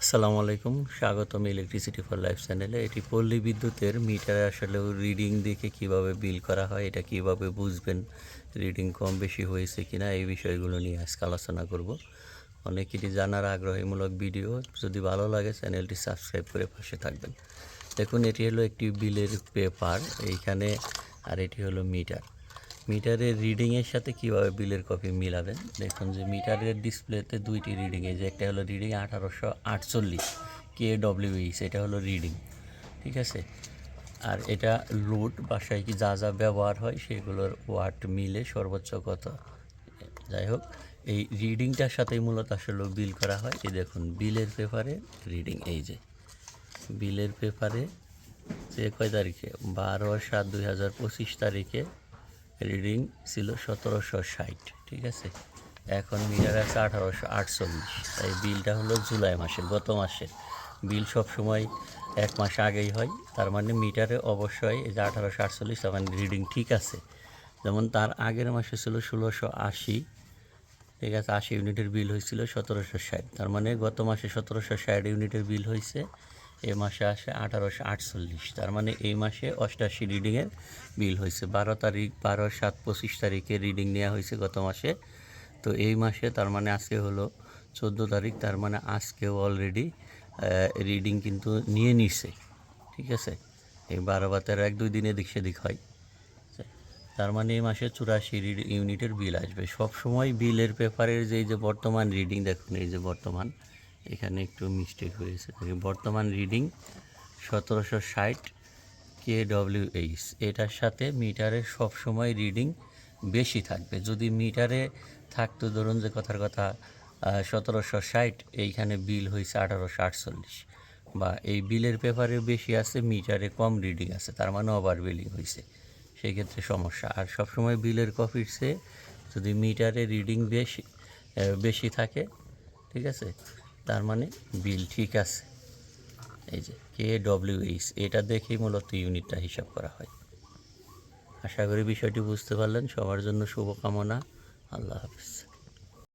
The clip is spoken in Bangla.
আসসালামু আলাইকুম, স্বাগতম ইলেকট্রিসিটি ফর লাইফ চ্যানেলে। এটি পল্লী বিদ্যুতের মিটারে আসলে রিডিং দেখে কিভাবে বিল করা হয়, এটা কিভাবে বুঝবেন রিডিং কম বেশি হয়েছে কিনা, এই বিষয়গুলো নিয়ে আজকে আলোচনা করব। অনেকেরই জানার আগ্রহীমূলক ভিডিও। যদি ভালো লাগে চ্যানেলটি সাবস্ক্রাইব করে পাশে থাকবেন। দেখুন, এটি হলো একটি বিলের পেপার এইখানে, আর এটি হলো মিটার। মিটারের রিডিংয়ের সাথে কীভাবে বিলের কপি মিলাবেন, দেখুন যে মিটারের ডিসপ্লেতে দুইটি রিডিং, এই যে একটা হলো রিডিং 1848 KWH, এটা হলো রিডিং, ঠিক আছে। আর এটা লোড, বাসায় কি যা যা ব্যবহার হয় সেগুলোর ওয়াট মিলে সর্বোচ্চ কত, যাই হোক এই রিডিংটার সাথেই মূলত আসলে বিল করা হয়। এই দেখুন বিলের পেপারে রিডিং, এই যে বিলের পেপারে যে কয় তারিখে 12/7/2025 তারিখে রিডিং ছিল 1760, ঠিক আছে। এখন মিটার আছে 1848, তাই বিলটা হলো জুলাই মাসের, গত মাসের বিল। সবসময় এক মাস আগেই হয়, তার মানে মিটারে অবশ্যই এই যে 1848, তার মানে রিডিং ঠিক আছে। যেমন তার আগের মাসে ছিল 1680, ঠিক আছে, 80 ইউনিটের বিল হয়েছিল 1760, তার মানে গত মাসে 1760 ইউনিটের বিল হয়েছে, এ মাসে আসে 1848, তার মানে এই মাসে 88 রিডিংয়ের বিল হয়েছে। 12/7/25 তারিখে রিডিং নেওয়া হয়েছে গত মাসে, তো এই মাসে তার মানে আজকে হলো 14 তারিখ, তার মানে আজকেও অলরেডি রিডিং কিন্তু নিয়ে নিছে, ঠিক আছে। এই 12/13 1-2 দিন এদিক সেদিক হয়, তার মানে এই মাসে 84 ইউনিটের বিল আসবে। সব সময় বিলের পেপারের যে বর্তমান রিডিং, দেখুন এই যে বর্তমান, এখানে একটু মিস্টেক হয়েছে, বর্তমান রিডিং 1760 KWH, এটার সাথে মিটারে সব সময় রিডিং বেশি থাকবে। যদি মিটারে থাকতো, ধরুন যে কথার কথা 1760, এইখানে বিল হয়েছে 1848, বা এই বিলের পেপারে বেশি আছে, মিটারে কম রিডিং আছে, তার মানে ওভার বিলিং হয়েছে, সেই ক্ষেত্রে সমস্যা। আর সবসময় বিলের কপির চেয়ে যদি মিটারে রিডিং বেশি থাকে, ঠিক আছে, তার মানে বিল ঠিক আছে। এই যে KWH, এটা দেখেই মূলত ইউনিটটা হিসাব করা হয়। আশা করি বিষয়টি বুঝতে পারলেন। সবার জন্য শুভকামনা। আল্লাহ হাফেজ।